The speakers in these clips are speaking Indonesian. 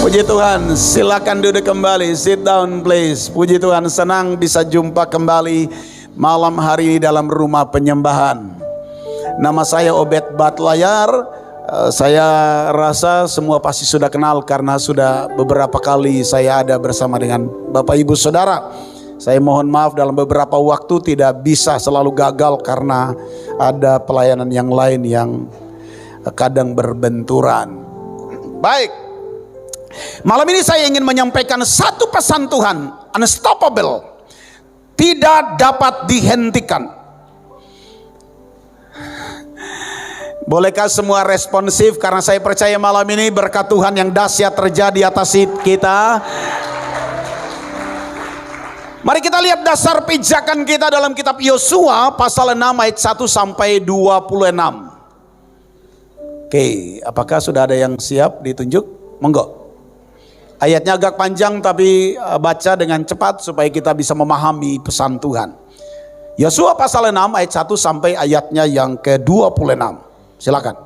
Puji Tuhan, silakan duduk kembali, sit down please. Puji Tuhan, senang bisa jumpa kembali malam hari ini dalam rumah penyembahan. Nama saya Obed Batlayar. Saya rasa semua pasti sudah kenal karena sudah beberapa kali saya ada bersama dengan Bapak Ibu Saudara. Saya mohon maaf dalam beberapa waktu tidak bisa selalu gagal karena ada pelayanan yang lain yang kadang berbenturan. Baik, malam ini saya ingin menyampaikan satu pesan Tuhan, unstoppable, tidak dapat dihentikan. Bolehkah semua responsif, karena saya percaya malam ini berkat Tuhan yang dahsyat terjadi atas kita. Mari kita lihat dasar pijakan kita dalam kitab Yosua pasal 6 ayat 1 sampai 26. Oke, apakah sudah ada yang siap ditunjuk? Monggo. Ayatnya agak panjang tapi baca dengan cepat supaya kita bisa memahami pesan Tuhan. Yosua pasal 6 ayat 1 sampai ayatnya yang ke-26. Silakan.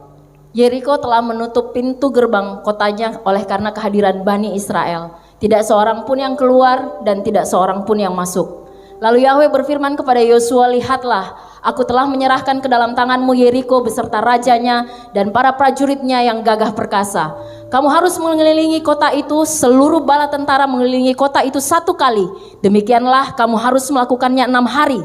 Yeriko telah menutup pintu gerbang kotanya oleh karena kehadiran Bani Israel. Tidak seorang pun yang keluar dan tidak seorang pun yang masuk. Lalu Yahweh berfirman kepada Yosua, lihatlah, aku telah menyerahkan ke dalam tanganmu Yeriko beserta rajanya dan para prajuritnya yang gagah perkasa. Kamu harus mengelilingi kota itu, seluruh bala tentara mengelilingi kota itu 1 kali. Demikianlah kamu harus melakukannya 6 hari.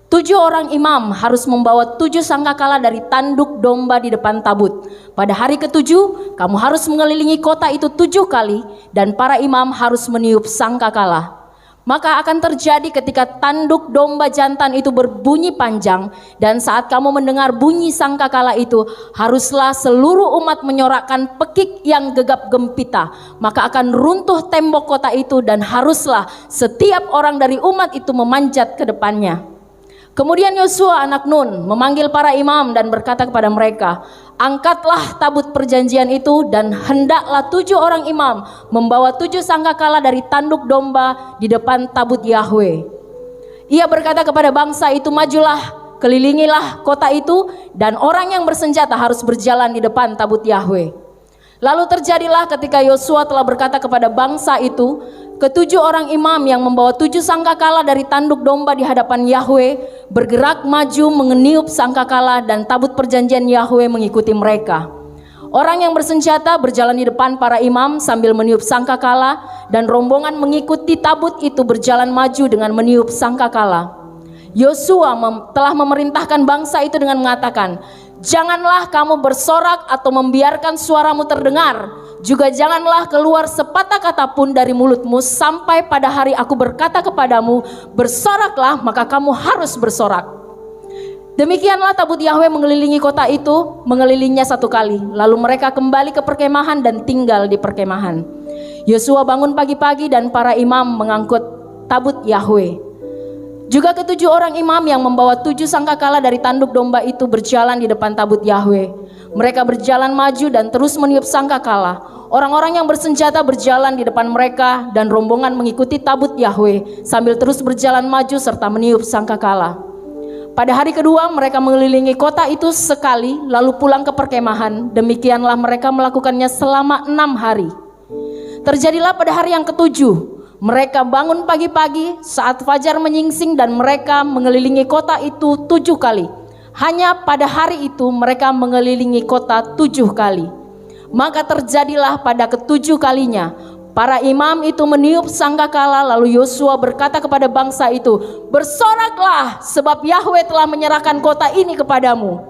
7 orang imam harus membawa 7 sangkakala dari tanduk domba di depan tabut. Pada hari ke-7 kamu harus mengelilingi kota itu 7 kali dan para imam harus meniup sangkakala. Maka akan terjadi ketika tanduk domba jantan itu berbunyi panjang dan saat kamu mendengar bunyi sangkakala itu, haruslah seluruh umat menyorakkan pekik yang gegap gempita. Maka akan runtuh tembok kota itu dan haruslah setiap orang dari umat itu memanjat ke depannya. Kemudian Yosua anak Nun memanggil para imam dan berkata kepada mereka, angkatlah tabut perjanjian itu dan hendaklah 7 orang imam membawa 7 sangkakala dari tanduk domba di depan tabut Yahweh. Ia berkata kepada bangsa itu, majulah, kelilingilah kota itu, dan orang yang bersenjata harus berjalan di depan tabut Yahweh. Lalu terjadilah ketika Yosua telah berkata kepada bangsa itu, ke-7 orang imam yang membawa 7 sangkakala dari tanduk domba di hadapan Yahweh bergerak maju meniup sangkakala dan tabut perjanjian Yahweh mengikuti mereka. Orang yang bersenjata berjalan di depan para imam sambil meniup sangkakala dan rombongan mengikuti tabut itu berjalan maju dengan meniup sangkakala. Yosua telah memerintahkan bangsa itu dengan mengatakan, janganlah kamu bersorak atau membiarkan suaramu terdengar. Juga janganlah keluar sepatah kata pun dari mulutmu sampai pada hari aku berkata kepadamu, bersoraklah, maka kamu harus bersorak. Demikianlah tabut Yahweh mengelilingi kota itu, mengelilinginya 1 kali. Lalu mereka kembali ke perkemahan dan tinggal di perkemahan. Yosua bangun pagi-pagi dan para imam mengangkut tabut Yahweh. Juga ke-7 orang imam yang membawa 7 sangkakala dari tanduk domba itu berjalan di depan tabut Yahweh. Mereka berjalan maju dan terus meniup sangkakala. Orang-orang yang bersenjata berjalan di depan mereka dan rombongan mengikuti tabut Yahweh sambil terus berjalan maju serta meniup sangkakala. Pada hari kedua mereka mengelilingi kota itu sekali lalu pulang ke perkemahan. Demikianlah mereka melakukannya selama 6 hari. Terjadilah pada hari yang ke-7 mereka bangun pagi-pagi saat fajar menyingsing dan mereka mengelilingi kota itu 7 kali. Hanya pada hari itu mereka mengelilingi kota 7 kali. Maka terjadilah pada ke-7 kalinya para imam itu meniup sangkakala, lalu Yosua berkata kepada bangsa itu, bersoraklah sebab Yahweh telah menyerahkan kota ini kepadamu.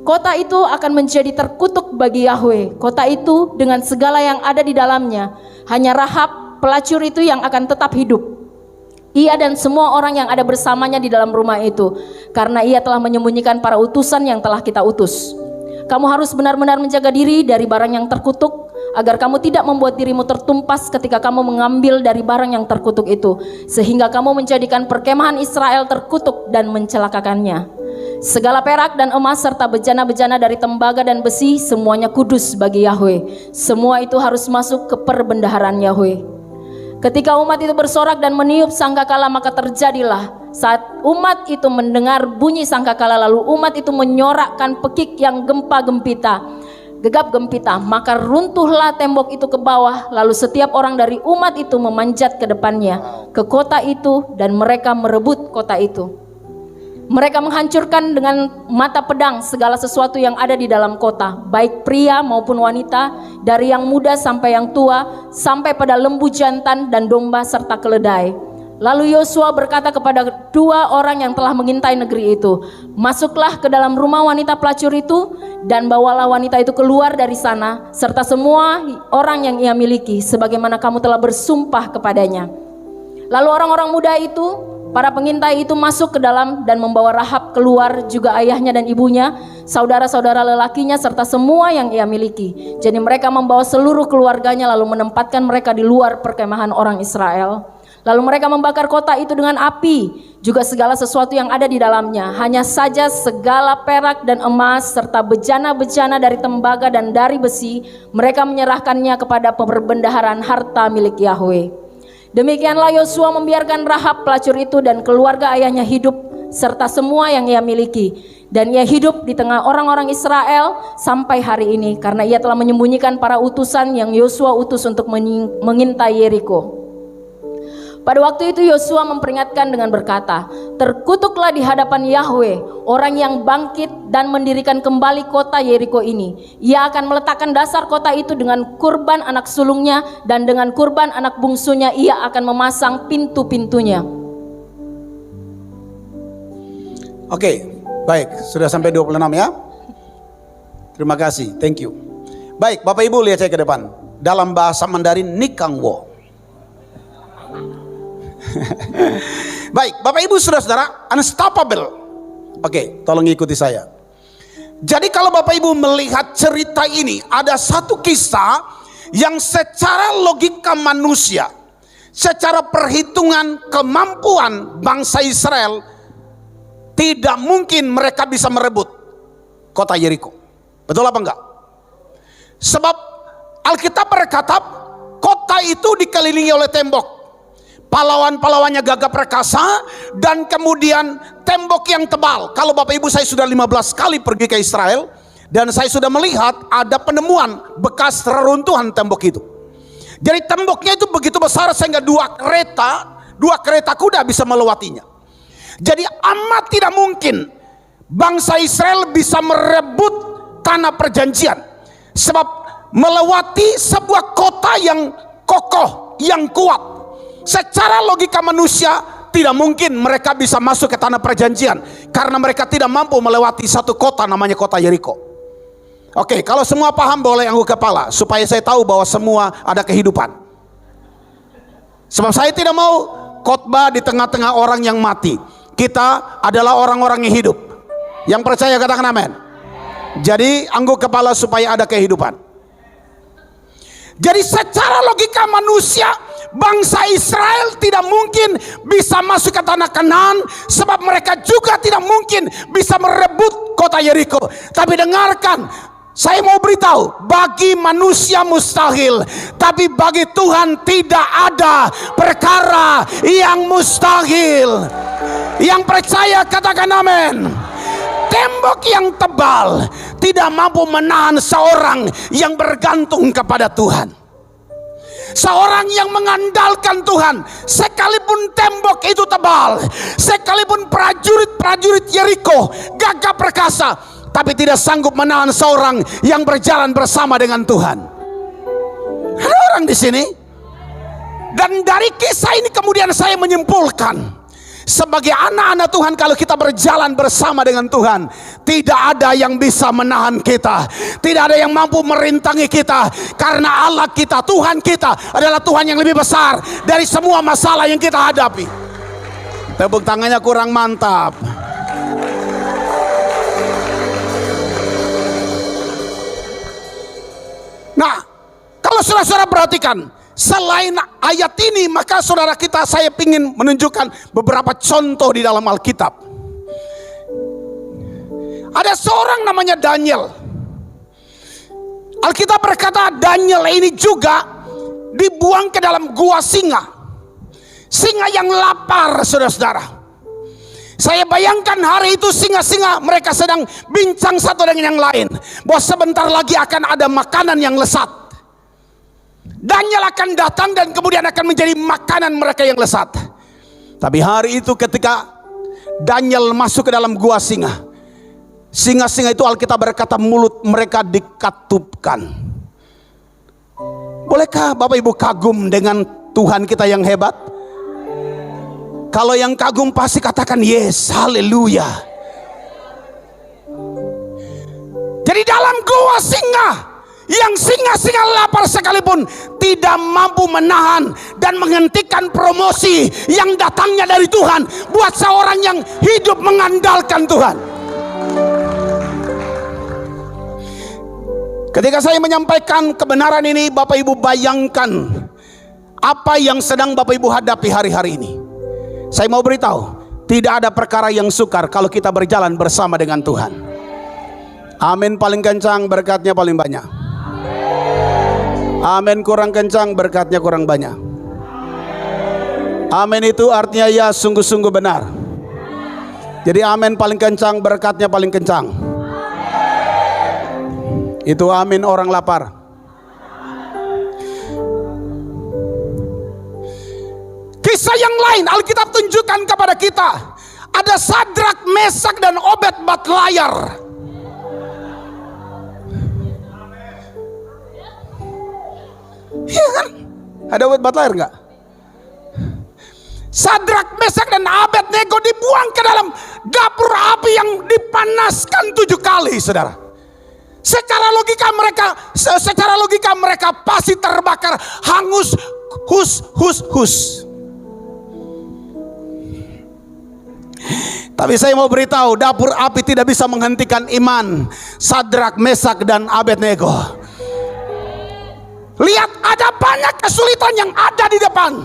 Kota itu akan menjadi terkutuk bagi Yahweh. Kota itu dengan segala yang ada di dalamnya. Hanya Rahab pelacur itu yang akan tetap hidup. Ia dan semua orang yang ada bersamanya di dalam rumah itu, karena ia telah menyembunyikan para utusan yang telah kita utus. Kamu harus benar-benar menjaga diri dari barang yang terkutuk, agar kamu tidak membuat dirimu tertumpas ketika kamu mengambil dari barang yang terkutuk itu, sehingga kamu menjadikan perkemahan Israel terkutuk dan mencelakakannya. Segala perak dan emas serta bejana-bejana dari tembaga dan besi semuanya kudus bagi Yahweh. Semua itu harus masuk ke perbendaharaan Yahweh. Ketika umat itu bersorak dan meniup sangkakala, maka terjadilah saat umat itu mendengar bunyi sangkakala, lalu umat itu menyorakkan pekik yang gempa gempita. gegap gempita, maka runtuhlah tembok itu ke bawah, lalu setiap orang dari umat itu memanjat ke depannya, ke kota itu, dan mereka merebut kota itu. Mereka menghancurkan dengan mata pedang segala sesuatu yang ada di dalam kota, baik pria maupun wanita, dari yang muda sampai yang tua, sampai pada lembu jantan dan domba serta keledai. Lalu Yosua berkata kepada dua orang yang telah mengintai negeri itu, masuklah ke dalam rumah wanita pelacur itu, dan bawalah wanita itu keluar dari sana, serta semua orang yang ia miliki, sebagaimana kamu telah bersumpah kepadanya. Lalu orang-orang muda itu, para pengintai itu masuk ke dalam dan membawa Rahab keluar, juga ayahnya dan ibunya, saudara-saudara lelakinya, serta semua yang ia miliki. Jadi mereka membawa seluruh keluarganya lalu menempatkan mereka di luar perkemahan orang Israel. Lalu mereka membakar kota itu dengan api, juga segala sesuatu yang ada di dalamnya. Hanya saja segala perak dan emas serta bejana-bejana dari tembaga dan dari besi, mereka menyerahkannya kepada perbendaharaan harta milik Yahweh. Demikianlah Yosua membiarkan Rahab pelacur itu dan keluarga ayahnya hidup, serta semua yang ia miliki. Dan ia hidup di tengah orang-orang Israel sampai hari ini, karena ia telah menyembunyikan para utusan yang Yosua utus untuk mengintai Yeriko. Pada waktu itu Yosua memperingatkan dengan berkata, terkutuklah di hadapan Yahweh orang yang bangkit dan mendirikan kembali kota Yeriko ini. Ia akan meletakkan dasar kota itu dengan kurban anak sulungnya, dan dengan kurban anak bungsunya ia akan memasang pintu-pintunya. Oke, baik, sudah sampai 26 ya. Terima kasih, thank you. Baik, Bapak Ibu lihat saya ke depan. Dalam bahasa Mandarin, Nikangwo. Baik, Bapak Ibu saudara-saudara, unstoppable. Oke, tolong ikuti saya. Jadi kalau Bapak Ibu melihat cerita ini, ada satu kisah yang secara logika manusia, secara perhitungan kemampuan bangsa Israel, tidak mungkin mereka bisa merebut kota Yeriko. Betul apa enggak? Sebab Alkitab berkata kota itu dikelilingi oleh tembok. Pahlawan-pahlawannya gagah perkasa, dan kemudian tembok yang tebal. Kalau Bapak Ibu, saya sudah 15 kali pergi ke Israel, dan saya sudah melihat ada penemuan bekas reruntuhan tembok itu. Jadi temboknya itu begitu besar sehingga dua kereta kuda bisa melewatinya. Jadi amat tidak mungkin bangsa Israel bisa merebut tanah perjanjian, sebab melewati sebuah kota yang kokoh, yang kuat. Secara logika manusia tidak mungkin mereka bisa masuk ke tanah perjanjian, karena mereka tidak mampu melewati satu kota namanya kota Yeriko. Oke, kalau semua paham boleh angguk kepala supaya saya tahu bahwa semua ada kehidupan. Sebab saya tidak mau khotbah di tengah-tengah orang yang mati. Kita adalah orang-orang yang hidup. Yang percaya katakan amin. Jadi angguk kepala supaya ada kehidupan. Jadi secara logika manusia, bangsa Israel tidak mungkin bisa masuk ke tanah Kanaan, sebab mereka juga tidak mungkin bisa merebut kota Yeriko. Tapi dengarkan, saya mau beritahu, bagi manusia mustahil, tapi bagi Tuhan tidak ada perkara yang mustahil. Yang percaya katakan amin. Tembok yang tebal tidak mampu menahan seorang yang bergantung kepada Tuhan. Seorang yang mengandalkan Tuhan, sekalipun tembok itu tebal, sekalipun prajurit Yeriko gagah perkasa, tapi tidak sanggup menahan seorang yang berjalan bersama dengan Tuhan. Ada orang di sini. Dan dari kisah ini kemudian saya menyimpulkan, sebagai anak-anak Tuhan, kalau kita berjalan bersama dengan Tuhan, tidak ada yang bisa menahan kita, tidak ada yang mampu merintangi kita, karena Allah kita, Tuhan kita adalah Tuhan yang lebih besar dari semua masalah yang kita hadapi. Tepuk tangannya kurang mantap. Nah, kalau saudara-saudara perhatikan, selain ayat ini, maka saudara kita, saya ingin menunjukkan beberapa contoh di dalam Alkitab. Ada seorang namanya Daniel. Alkitab berkata Daniel ini juga dibuang ke dalam gua singa. Singa yang lapar, saudara-saudara. Saya bayangkan hari itu singa-singa mereka sedang bincang satu dengan yang lain, bahwa sebentar lagi akan ada makanan yang lesat. Daniel akan datang dan kemudian akan menjadi makanan mereka yang lesat. Tapi hari itu ketika Daniel masuk ke dalam gua singa, singa-singa itu Alkitab berkata mulut mereka dikatupkan. Bolehkah Bapak Ibu kagum dengan Tuhan kita yang hebat? Kalau yang kagum pasti katakan yes, haleluya. Jadi dalam gua singa, yang singa-singa lapar sekalipun tidak mampu menahan dan menghentikan promosi yang datangnya dari Tuhan buat seorang yang hidup mengandalkan Tuhan. Ketika saya menyampaikan kebenaran ini, Bapak Ibu bayangkan apa yang sedang Bapak Ibu hadapi hari-hari ini. Saya mau beritahu, tidak ada perkara yang sukar kalau kita berjalan bersama dengan Tuhan. Amin paling kencang, berkatnya paling banyak. Amin kurang kencang, berkatnya kurang banyak. Amin itu artinya ya sungguh-sungguh benar. Jadi amin paling kencang, berkatnya paling kencang. Itu amin orang lapar. Kisah yang lain Alkitab tunjukkan kepada kita, ada Sadrak, Mesak dan Obed-Bat layar. Iya kan? Ada Obed-Bat layar enggak? Sadrak, Mesak dan Abednego dibuang ke dalam dapur api yang dipanaskan 7 kali, saudara. Secara logika mereka pasti terbakar, hangus, hus. Tapi saya mau beritahu, dapur api tidak bisa menghentikan iman Sadrak, Mesak dan Abednego. Lihat, ada banyak kesulitan yang ada di depan,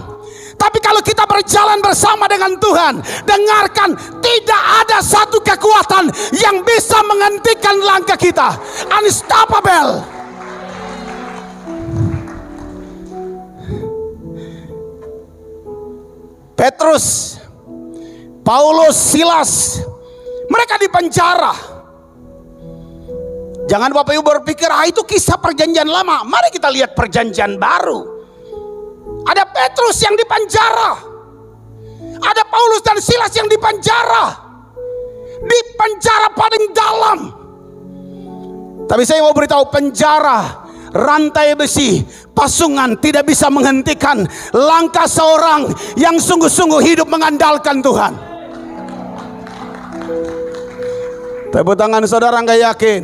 tapi kalau kita berjalan bersama dengan Tuhan, dengarkan, tidak ada satu kekuatan yang bisa menghentikan langkah kita. Unstoppable. Petrus, Paulus, Silas, mereka di penjara. Jangan Bapak Ibu berpikir itu kisah perjanjian lama. Mari kita lihat perjanjian baru. Ada Petrus yang di penjara, ada Paulus dan Silas yang di penjara paling dalam. Tapi saya mau beritahu, penjara, rantai besi, pasungan tidak bisa menghentikan langkah seorang yang sungguh-sungguh hidup mengandalkan Tuhan. Tepuk tangan saudara nggak yakin?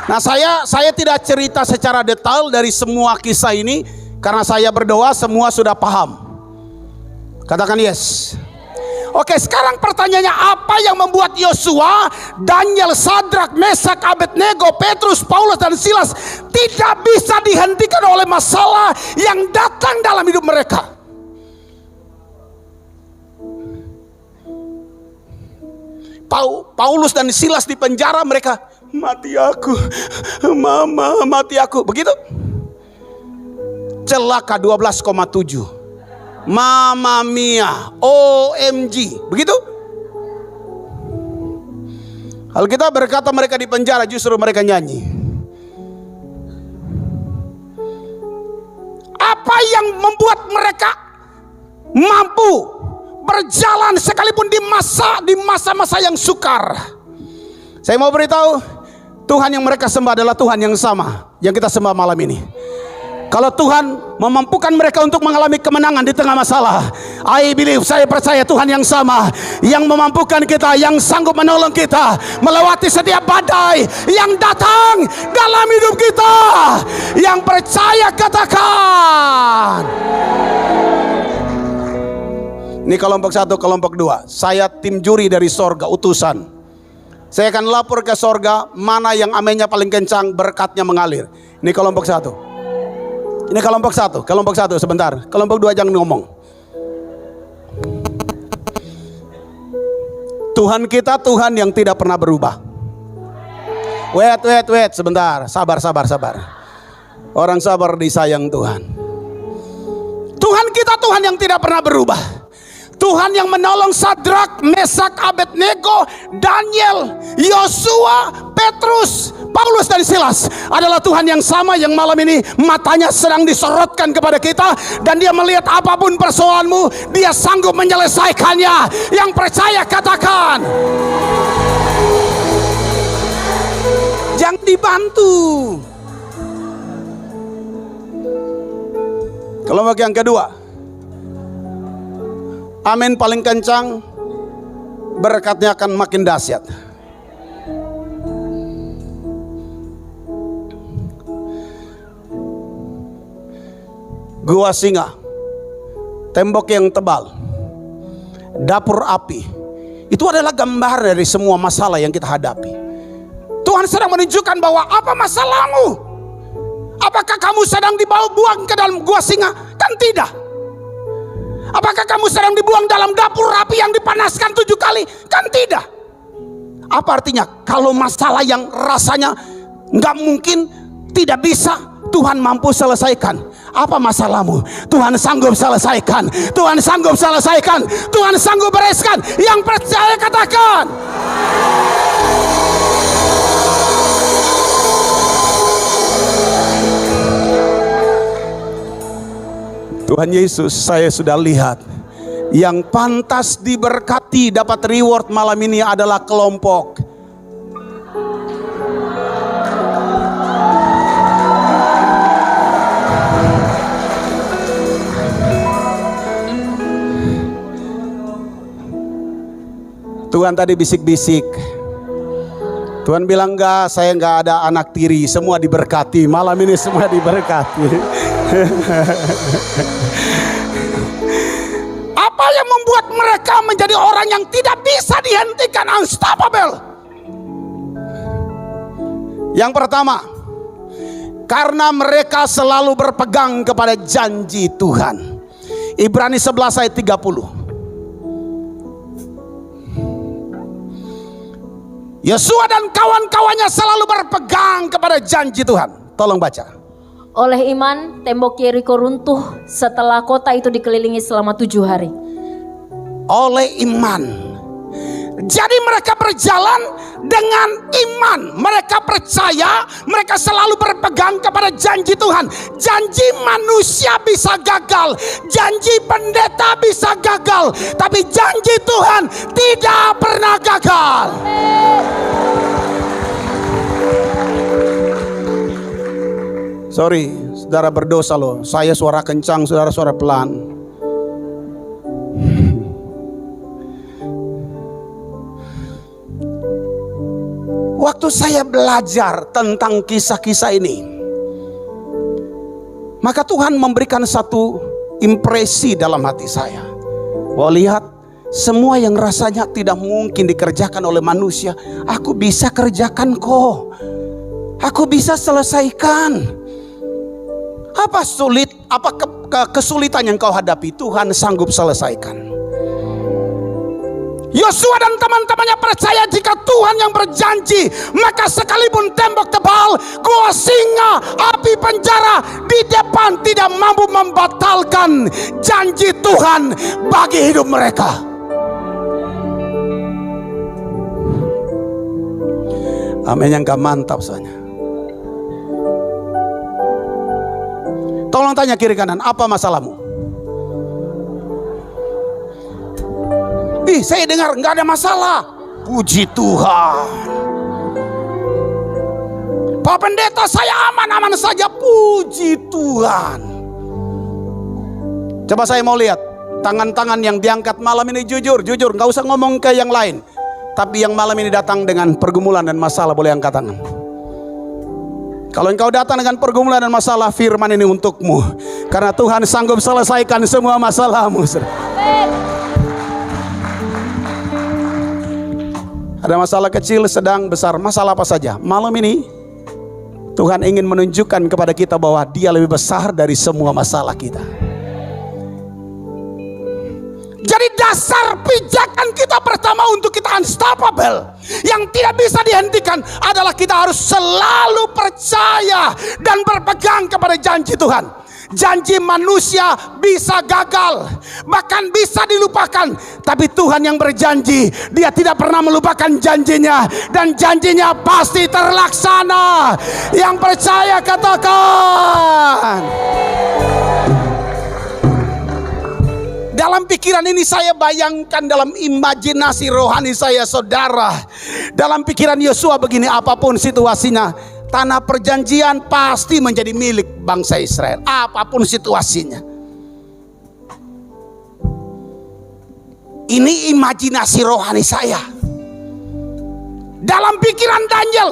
Nah, saya tidak cerita secara detail dari semua kisah ini karena saya berdoa semua sudah paham. Katakan yes. Oke, sekarang pertanyaannya, apa yang membuat Yosua, Daniel, Sadrak, Mesak, Abednego, Petrus, Paulus dan Silas tidak bisa dihentikan oleh masalah yang datang dalam hidup mereka? Paulus dan Silas di penjara, mereka, mati aku, mama mati aku, begitu. Celaka 12,7. Mama mia, OMG, begitu. Alkitab berkata mereka di penjara, justru mereka nyanyi. Apa yang membuat mereka mampu berjalan sekalipun di masa-masa yang sukar? Saya mau beritahu, Tuhan yang mereka sembah adalah Tuhan yang sama yang kita sembah malam ini. Kalau Tuhan memampukan mereka untuk mengalami kemenangan di tengah masalah, I believe, saya percaya Tuhan yang sama yang memampukan kita, yang sanggup menolong kita melewati setiap badai yang datang dalam hidup kita. Yang percaya katakan. Ini kelompok 1, kelompok 2. Saya tim juri dari sorga, utusan. Saya akan lapor ke sorga, mana yang amennya paling kencang, berkatnya mengalir. Ini kelompok 1. Ini kelompok 1 sebentar. Kelompok 2 jangan ngomong. Tuhan kita Tuhan yang tidak pernah berubah. Wait, sebentar. Sabar. Orang sabar disayang Tuhan. Tuhan kita Tuhan yang tidak pernah berubah. Tuhan yang menolong Sadrak, Mesak, Abednego, Daniel, Yosua, Petrus, Paulus dan Silas adalah Tuhan yang sama yang malam ini matanya sedang disorotkan kepada kita, dan dia melihat apapun persoalanmu, dia sanggup menyelesaikannya. Yang percaya katakan, jangan dibantu. Kelompok yang kedua, amin paling kencang, berkatnya akan makin dahsyat. Gua singa, tembok yang tebal, dapur api, itu adalah gambar dari semua masalah yang kita hadapi. Tuhan sedang menunjukkan bahwa apa masalahmu? Apakah kamu sedang dibawa buang ke dalam gua singa? Kan tidak. Apakah kamu sedang dibuang dalam dapur api yang dipanaskan 7 kali? Kan tidak. Apa artinya? Kalau masalah yang rasanya nggak mungkin, tidak bisa, Tuhan mampu selesaikan. Apa masalahmu? Tuhan sanggup selesaikan. Tuhan sanggup selesaikan. Tuhan sanggup bereskan. Yang percaya katakan. Tuhan Yesus, saya sudah lihat yang pantas diberkati dapat reward malam ini adalah kelompok Tuhan tadi bisik-bisik. Tuhan bilang enggak, saya enggak ada anak tiri, semua diberkati. Malam ini semua diberkati. Apa yang membuat mereka menjadi orang yang tidak bisa dihentikan, unstoppable? Yang pertama, karena mereka selalu berpegang kepada janji Tuhan. Ibrani 11 ayat 30. Yosua dan kawan-kawannya selalu berpegang kepada janji Tuhan. Tolong baca. Oleh iman, tembok Yeriko runtuh setelah kota itu dikelilingi selama 7 hari. Oleh iman. Jadi mereka berjalan dengan iman. Mereka percaya, mereka selalu berpegang kepada janji Tuhan. Janji manusia bisa gagal, janji pendeta bisa gagal, tapi janji Tuhan tidak pernah gagal. Sorry, saudara berdosa loh. Saya suara kencang, saudara suara pelan. Waktu saya belajar tentang kisah-kisah ini, maka Tuhan memberikan satu impresi dalam hati saya. Bahwa lihat, semua yang rasanya tidak mungkin dikerjakan oleh manusia, aku bisa kerjakan kok. Aku bisa selesaikan. Apa sulit, apa kesulitan yang kau hadapi, Tuhan sanggup selesaikan. Yosua dan teman-temannya percaya jika Tuhan yang berjanji, maka sekalipun tembok tebal, gua singa, api penjara di depan tidak mampu membatalkan janji Tuhan bagi hidup mereka. Amin yang gak mantap soalnya. Tolong tanya kiri kanan, apa masalahmu? Ih, saya dengar nggak ada masalah. Puji Tuhan. Pak Pendeta, saya aman-aman saja. Puji Tuhan. Coba saya mau lihat tangan-tangan yang diangkat malam ini, jujur, nggak usah ngomong ke yang lain. Tapi yang malam ini datang dengan pergumulan dan masalah, boleh angkat tangan. Kalau engkau datang dengan pergumulan dan masalah, firman ini untukmu. Karena Tuhan sanggup selesaikan semua masalahmu. Ada masalah kecil, sedang, besar, masalah apa saja. Malam ini Tuhan ingin menunjukkan kepada kita bahwa Dia lebih besar dari semua masalah kita. Jadi dasar pijakan kita pertama untuk kita unstoppable, yang tidak bisa dihentikan, adalah kita harus selalu percaya dan berpegang kepada janji Tuhan. janji manusia bisa gagal, bahkan bisa dilupakan. Tapi Tuhan yang berjanji, Dia tidak pernah melupakan janjinya, dan janjinya pasti terlaksana. Yang percaya katakan. Dalam pikiran ini saya bayangkan, dalam imajinasi rohani saya, saudara, dalam pikiran Yosua begini, apapun situasinya, tanah perjanjian pasti menjadi milik bangsa Israel, apapun situasinya. Ini imajinasi rohani saya. Dalam pikiran Daniel,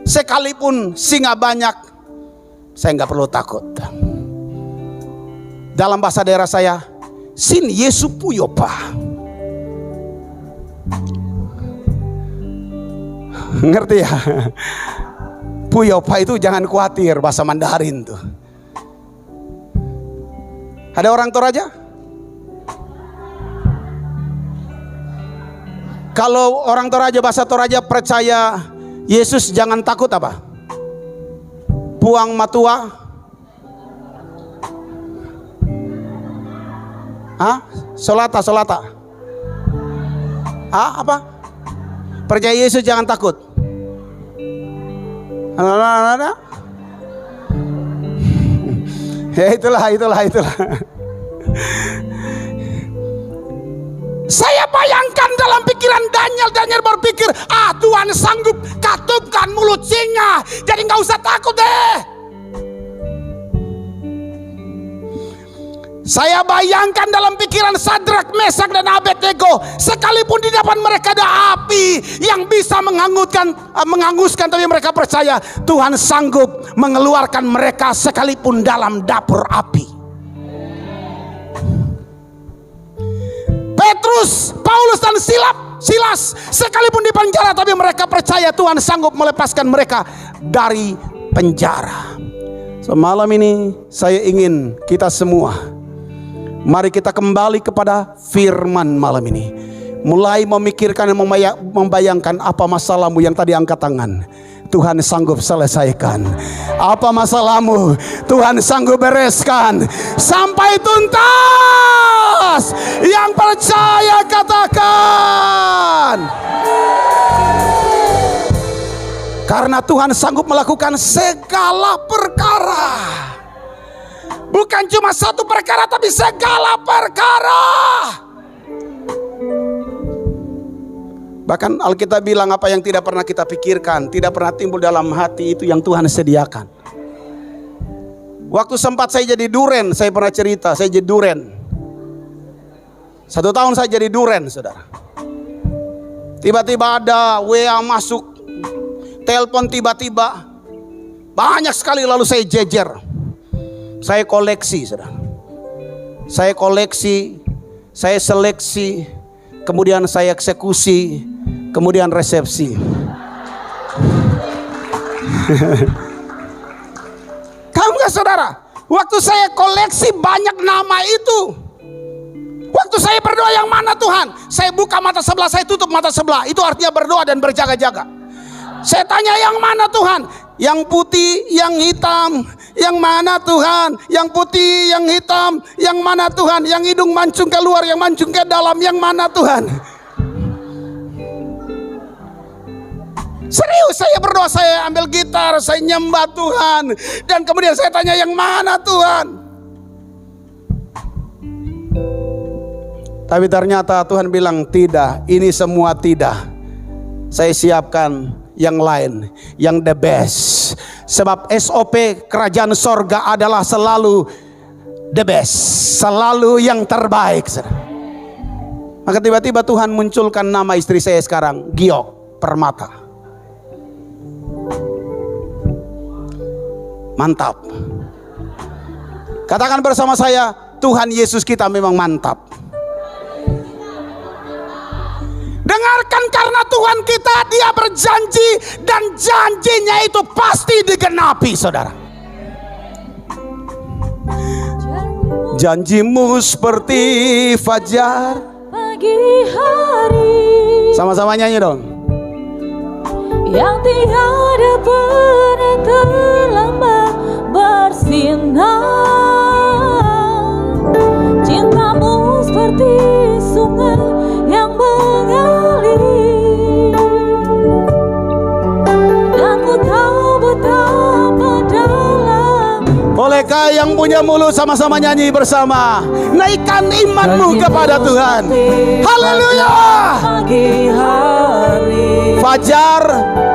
sekalipun singa banyak, saya nggak perlu takut. Dalam bahasa daerah saya, sin Yesu puyopa. Ngerti ya? Puyopa itu jangan khawatir, bahasa Mandarin tuh. Ada orang Toraja? Kalau orang Toraja, bahasa Toraja percaya Yesus, jangan takut apa? Puang matua. Hah? Solata. Hah? Apa? Percaya Yesus jangan takut. Ada? Ya itulah. Saya bayangkan dalam pikiran Daniel berpikir, Tuhan sanggup katupkan mulut singa, jadi nggak usah takut deh. Saya bayangkan dalam pikiran Sadrak, Mesak, dan Abednego, sekalipun di depan mereka ada api yang bisa menghanguskan, tapi mereka percaya Tuhan sanggup mengeluarkan mereka sekalipun dalam dapur api. Petrus, Paulus, dan Silas sekalipun di penjara, tapi mereka percaya Tuhan sanggup melepaskan mereka dari penjara. Malam ini saya ingin kita semua, mari kita kembali kepada firman malam ini. Mulai memikirkan dan membayangkan apa masalahmu yang tadi angkat tangan. Tuhan sanggup selesaikan. Apa masalahmu, Tuhan sanggup bereskan sampai tuntas. Yang percaya katakan. Karena Tuhan sanggup melakukan segala perkara. Bukan cuma satu perkara, tapi segala perkara. Bahkan Alkitab bilang, apa yang tidak pernah kita pikirkan, tidak pernah timbul dalam hati, itu yang Tuhan sediakan. Waktu sempat saya jadi duren, saya pernah cerita, saya jadi duren. 1 tahun saya jadi duren, saudara. Tiba-tiba ada WA masuk, telepon tiba-tiba, banyak sekali, lalu saya jejer. Saya koleksi, saudara. Saya koleksi, saya seleksi, kemudian saya eksekusi, kemudian resepsi. Tahu nggak, saudara? Waktu saya koleksi banyak nama itu. Waktu saya berdoa, yang mana Tuhan? Saya buka mata sebelah, saya tutup mata sebelah. Itu artinya berdoa dan berjaga-jaga. Saya tanya, yang mana Tuhan? Yang putih, yang hitam, yang mana Tuhan? Yang putih, yang hitam, yang mana Tuhan? Yang hidung mancung keluar, yang mancung ke dalam, yang mana Tuhan? Serius, saya berdoa, saya ambil gitar, saya nyembah Tuhan, dan kemudian saya tanya, yang mana Tuhan? Tapi ternyata Tuhan bilang, tidak, ini semua tidak. Saya siapkan yang lain, yang the best. Sebab SOP kerajaan sorga adalah selalu the best, selalu yang terbaik. Maka tiba-tiba Tuhan munculkan nama istri saya sekarang, Giok Permata. Mantap. Katakan bersama saya, Tuhan Yesus kita memang mantap. Dengarkan, karena Tuhan kita, Dia berjanji, dan janjinya itu pasti digenapi, saudara. Janjimu seperti fajar Pagi hari, sama-sama nyanyi dong. yang tiada pernah terlambat bersinar. seperti sungai yang mengalir, dan ku tahu betapa dalam. Bolehkah yang punya mulut sama-sama nyanyi bersama? Naikkan imanmu kepada Tuhan. Haleluya. Pagi hari Fajar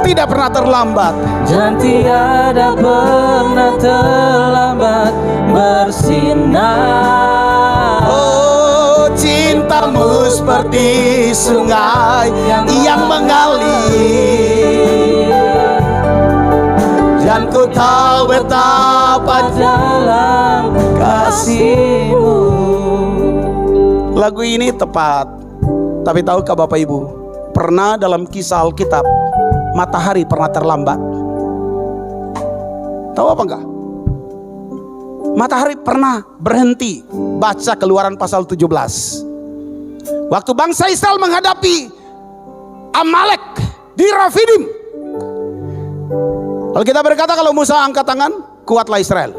tidak pernah terlambat. dan tiada pernah terlambat bersinar. Oh, cintamu seperti sungai yang mengalir, dan ku tahu betapa Dalam kasih-Mu. lagu ini tepat. Tapi tahukah Bapak Ibu, pernah dalam kisah Alkitab matahari pernah terlambat? Tahu apa enggak? Matahari pernah berhenti. Baca Keluaran pasal 17. Waktu bangsa Israel menghadapi Amalek di Refidim, Alkitab berkata kalau Musa angkat tangan, kuatlah Israel.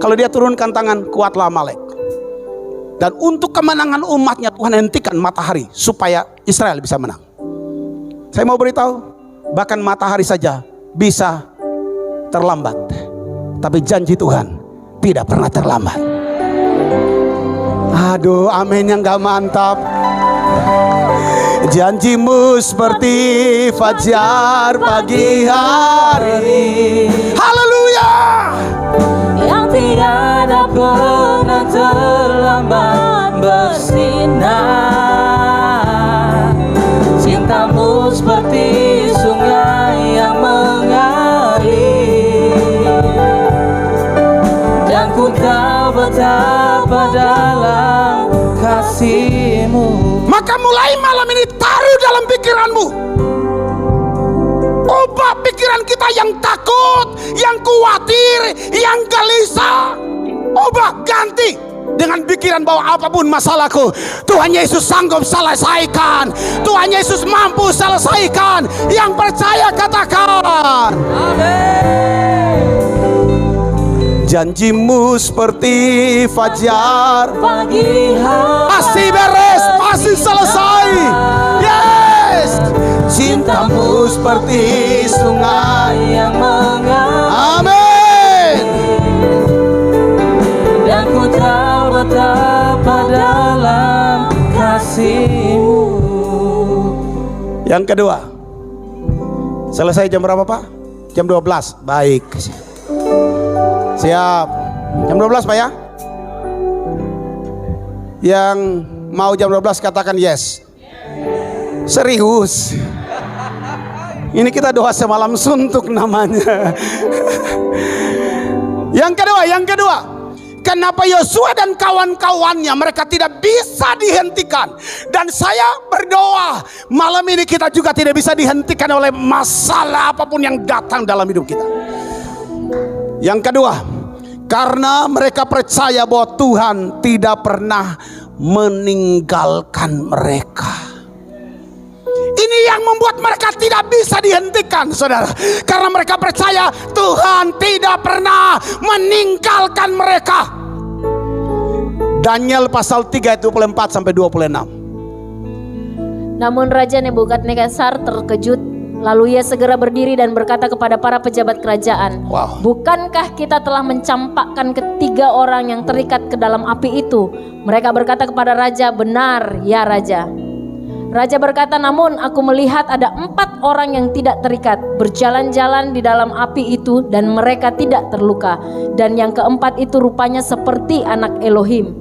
Kalau dia turunkan tangan, kuatlah Amalek. Dan untuk kemenangan umatnya, Tuhan hentikan matahari supaya Israel bisa menang. Saya mau beritahu, bahkan matahari saja bisa terlambat, tapi janji Tuhan tidak pernah terlambat. Aduh, amin yang gak mantap. Janjimu seperti fajar pagi hari. Haleluya. Yang tiada pernah terlambat bersinar. Cintamu seperti sungai yang mengalir, dan ku tahu betapa dalam kasih-Mu. Maka mulai malam ini taruh dalam pikiranmu, ubah pikiran kita yang takut, yang khawatir, yang gelisah. Ubah, ganti dengan pikiran bahwa apapun masalahku, Tuhan Yesus sanggup selesaikan. Tuhan Yesus mampu selesaikan. Yang percaya katakan Amin. janjimu seperti fajar Pagi hari pasti beres, pasti selesai. Yes, cintamu seperti sungai. yang mengalir, Amin. dan ku tahu betapa dalam kasih-Mu. Yang kedua, selesai jam berapa Pak? Jam 12. Baik. Siap. Jam 12 Pak ya? Yang mau jam 12 katakan yes. Serius. Ini kita doa semalam suntuk namanya. Yang kedua, kenapa Yosua dan kawan-kawannya mereka tidak bisa dihentikan? Dan saya berdoa malam ini kita juga tidak bisa dihentikan oleh masalah apapun yang datang dalam hidup kita. Yang kedua, karena mereka percaya bahwa Tuhan tidak pernah meninggalkan mereka. Ini yang membuat mereka tidak bisa dihentikan, saudara. Karena mereka percaya Tuhan tidak pernah meninggalkan mereka. Daniel pasal 3 ayat 24 sampai 26. Namun Raja Nebukadnezar terkejut, lalu ia segera berdiri dan berkata kepada para pejabat kerajaan, Wow. bukankah kita telah mencampakkan ketiga orang yang terikat ke dalam api itu? Mereka berkata kepada Raja, benar ya Raja. Raja berkata, namun aku melihat ada 4 orang yang tidak terikat, berjalan-jalan di dalam api itu dan mereka tidak terluka. Dan yang keempat itu rupanya seperti anak Elohim.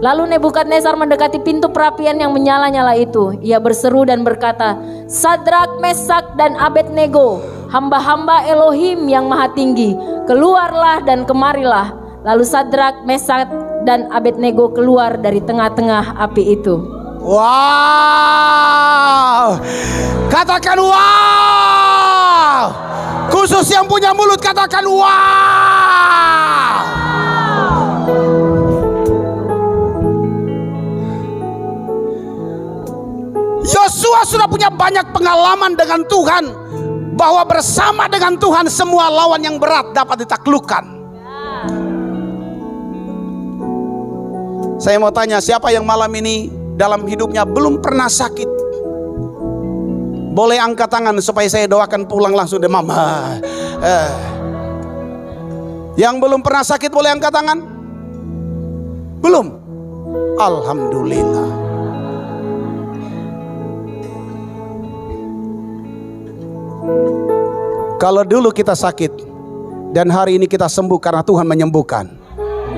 Lalu Nebukadnezar mendekati pintu perapian yang menyala-nyala itu. Ia berseru dan berkata, Sadrak, Mesak, dan Abednego, hamba-hamba Elohim yang maha tinggi, keluarlah dan kemarilah. Lalu Sadrak, Mesak, dan Abednego keluar dari tengah-tengah api itu. Wow. Katakan wow. Khusus yang punya mulut katakan wow. Yosua sudah punya banyak pengalaman dengan Tuhan, bahwa bersama dengan Tuhan semua lawan yang berat dapat ditaklukkan. Saya mau tanya, siapa yang malam ini dalam hidupnya belum pernah sakit? Boleh angkat tangan supaya saya doakan pulang langsung deh mama. Yang belum pernah sakit boleh angkat tangan? Belum? Alhamdulillah. Kalau dulu kita sakit dan hari ini kita sembuh karena Tuhan menyembuhkan,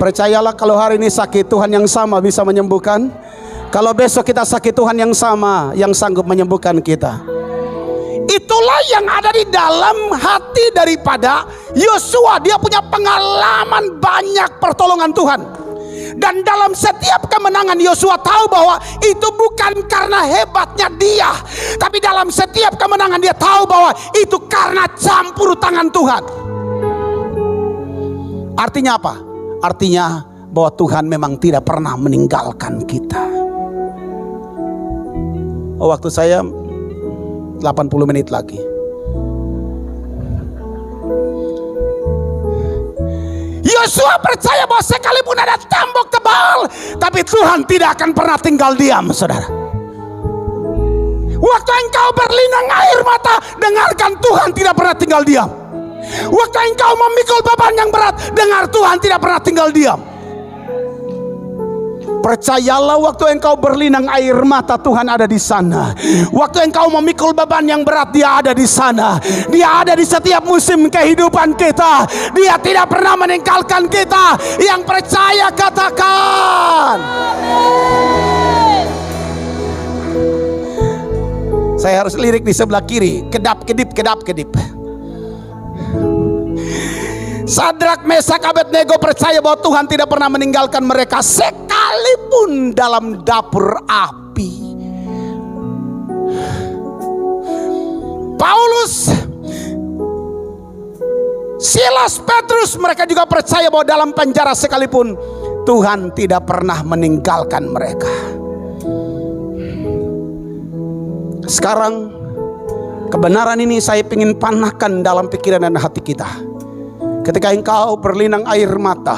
percayalah kalau hari ini sakit, Tuhan yang sama bisa menyembuhkan. Kalau besok kita sakit, Tuhan yang sama yang sanggup menyembuhkan kita. Itulah yang ada di dalam hati daripada Yosua. Dia punya pengalaman banyak pertolongan Tuhan. Dan dalam setiap kemenangan Yosua tahu bahwa itu bukan karena hebatnya dia, tapi dalam setiap kemenangan dia tahu bahwa itu karena campur tangan Tuhan. Artinya apa? Artinya bahwa Tuhan memang tidak pernah meninggalkan kita. Waktu saya 80 menit lagi. Yosua percaya bahwa sekalipun ada tembok tebal, tapi Tuhan tidak akan pernah tinggal diam, saudara. Waktu engkau berlinang air mata, dengarkan Tuhan tidak pernah tinggal diam. Waktu engkau memikul beban yang berat, dengar Tuhan tidak pernah tinggal diam. Percayalah, waktu engkau berlinang air mata, Tuhan ada di sana. Waktu engkau memikul beban yang berat, Dia ada di sana. Dia ada di setiap musim kehidupan kita. Dia tidak pernah meninggalkan kita. Yang percaya katakan. Saya harus lirik di sebelah kiri. Kedap kedip, kedap kedip. Sadrak, Mesak, Abednego percaya bahwa Tuhan tidak pernah meninggalkan mereka sekalipun dalam dapur api. Paulus, Silas, Petrus, mereka juga percaya bahwa dalam penjara sekalipun Tuhan tidak pernah meninggalkan mereka. Sekarang kebenaran ini saya ingin panahkan dalam pikiran dan hati kita. Ketika engkau berlinang air mata,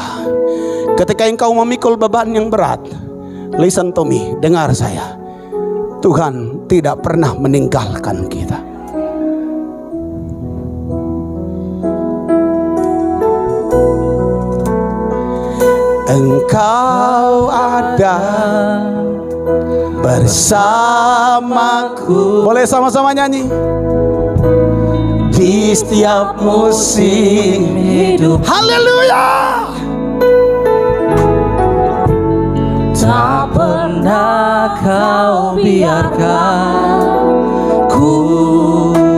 ketika engkau memikul beban yang berat, listen to me, dengar saya. Tuhan tidak pernah meninggalkan kita. Engkau ada bersamaku. Boleh sama-sama nyanyi. Di setiap musim hidup. Haleluya. Tak pernah kau biarkan ku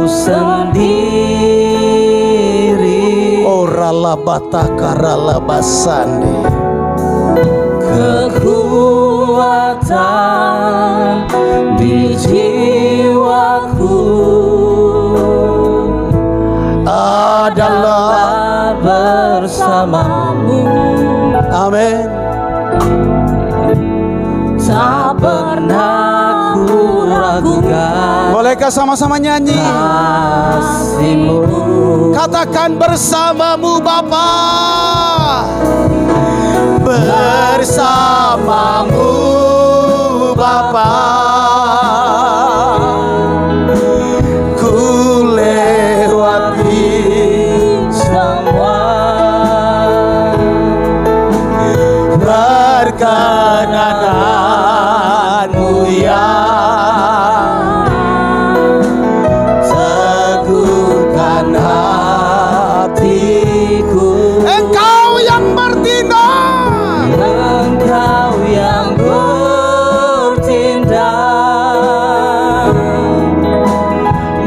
sendiri. Orala bataka rala basande. Kekuatan di jiwaku adalah bersamamu. Amin. Tak pernah ku ragukan Bolehkah sama-sama nyanyi? kasih-Mu. Katakan bersamamu Bapa, bersamamu Bapa, ku lewati Semua berkenan-Mu ya. Teguhkan hatiku. Engkau yang bertindak, Engkau yang bertindak,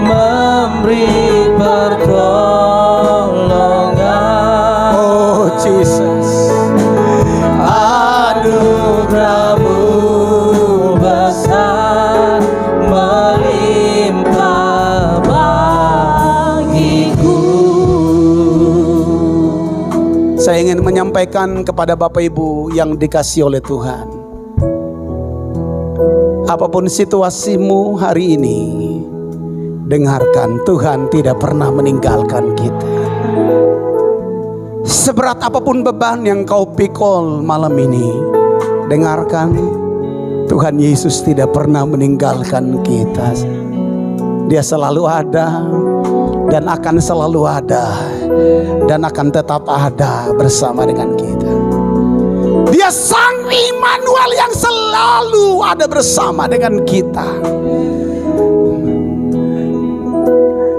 memberi pertolongan. oh Jesus, Anugerah-Mu besar melimpah bagiku. saya ingin menyampaikan kepada Bapak Ibu yang dikasihi oleh Tuhan. Apapun situasimu hari ini, dengarkan, Tuhan tidak pernah meninggalkan kita. Seberat apapun beban yang kau pikul malam ini, Dengarkan, Tuhan Yesus tidak pernah meninggalkan kita. Dia selalu ada dan akan selalu ada dan akan tetap ada bersama dengan kita. Dia Sang Immanuel yang selalu ada bersama dengan kita.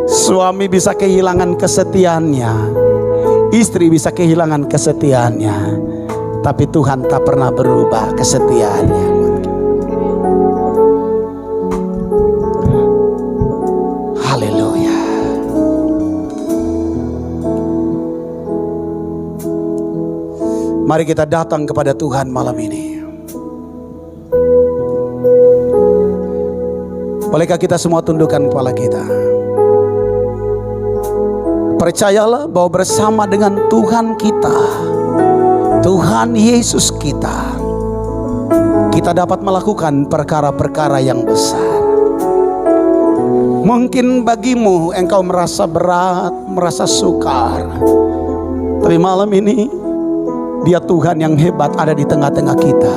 Suami bisa kehilangan kesetiaannya, istri bisa kehilangan kesetiaannya, tapi Tuhan tak pernah berubah kesetiaannya. Haleluya. Mari kita datang kepada Tuhan malam ini. Bolehkah kita semua tundukkan kepala kita? Percayalah bahwa bersama dengan Tuhan kita, Tuhan Yesus kita, kita dapat melakukan perkara-perkara yang besar. Mungkin bagimu engkau merasa berat, merasa sukar, tapi malam ini Dia Tuhan yang hebat ada di tengah-tengah kita,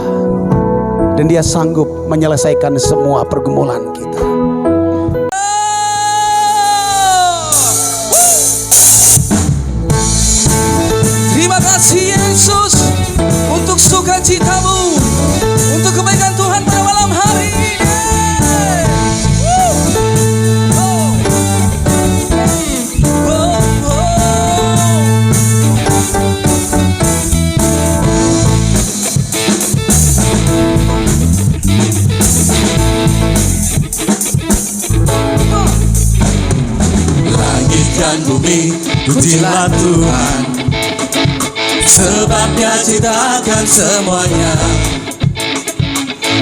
dan Dia sanggup menyelesaikan semua pergumulan kita. Terima kasih Yesus untuk sukacitamu, untuk kebaikan Tuhan pada malam hari ini. Langit dan bumi pujilah Tuhan, sebab Dia ciptakan semuanya.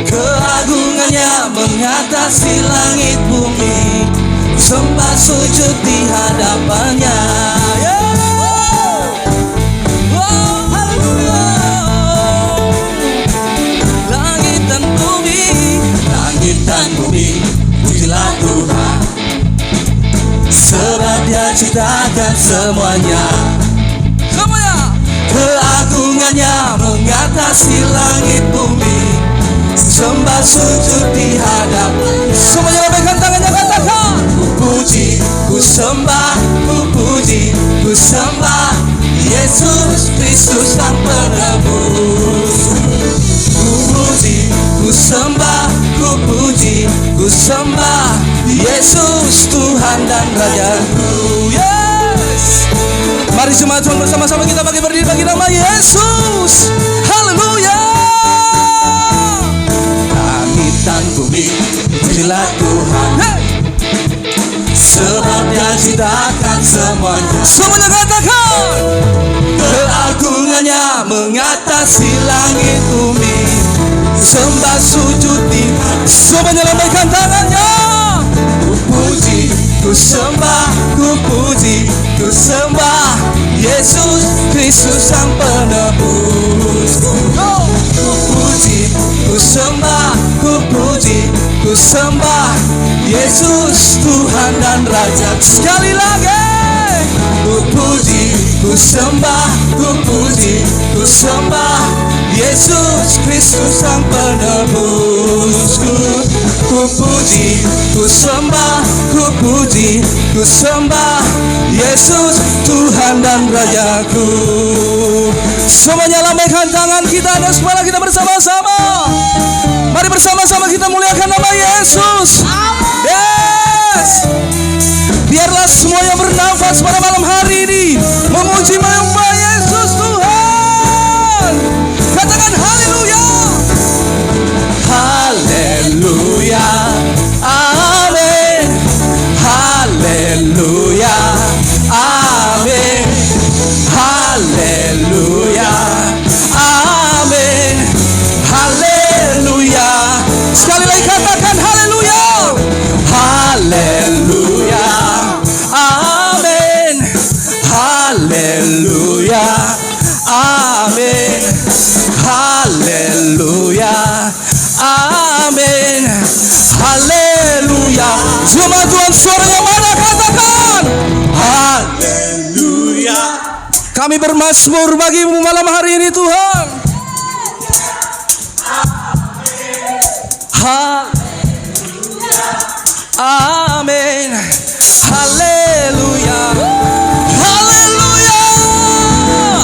Keagungannya mengatasi langit bumi, sembah sujud di hadapannya. Langit dan bumi pujilah Tuhan, sebab Dia ciptakan semuanya. Keagungannya mengatasi langit bumi, sembah sujud di hadapannya. Semuanya lambaikan tangannya, katakan: Ku puji, ku sembah, ku puji, ku sembah Yesus Kristus Sang Penebus. Ku puji, ku sembah, ku puji, ku sembah Yesus Tuhan dan Rajaku. Yes. Mari semua Tuhan bersama-sama kita berdiri bagi nama Yesus. Haleluya. Langit dan bumi pujilah Tuhan, sebab Dia ciptakan semuanya. Semuanya katakan: Keagungannya mengatasi langit bumi, sembah sujud di hadapannya. semuanya lambaikan tangannya. Ku puji, ku sembah, ku puji, ku sembah Yesus Kristus Sang Penebus. Ku puji, ku sembah, ku puji, ku sembah Yesus Tuhan dan Raja. Sekali lagi. Ku puji, ku sembah, ku puji, ku sembah Yesus Kristus Sang Penebusku. Ku puji, ku sembah, ku puji, ku sembah Yesus Tuhan dan Rajaku. Semuanya lambaikan tangan kita dan kepala kita bersama-sama. Mari bersama-sama kita muliakan nama Yesus. Yes. Biarlah semua yang bernafas pada malam hari ini memuji menyembah Yesus Tuhan. Katakan haleluya. Haleluya, amin. Haleluya, amin. Haleluya, amin. Haleluya. Sekali lagi katakan haleluya. Haleluya, amin. Haleluya, amin. Haleluya, amin. Haleluya. Jemaat Tuhan, suaranya mana? Katakan Haleluya. kami bermazmur bagimu malam hari ini Tuhan. Amin. Haleluya. Haleluya.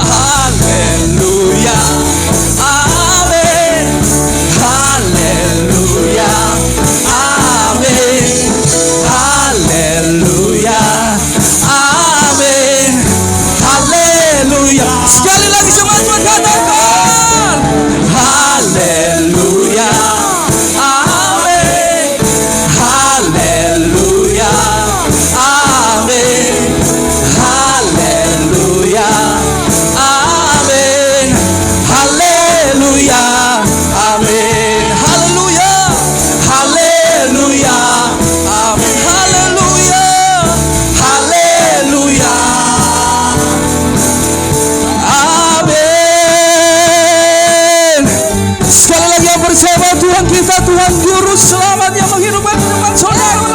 Haleluya. Amin. Haleluya. Amin. Haleluya. Amin. Haleluya. Sekali lagi semuanya katakan. Haleluya. Amin. Haleluya. Amin. Haleluya. Amin. Haleluya. Amin. Haleluya. Haleluya. Amin. Haleluya. Haleluya. Amin. Sekali lagi yang bersama Tuhan kita, Tuhan Juru Selamat yang menghidupkan kehidupan saudara.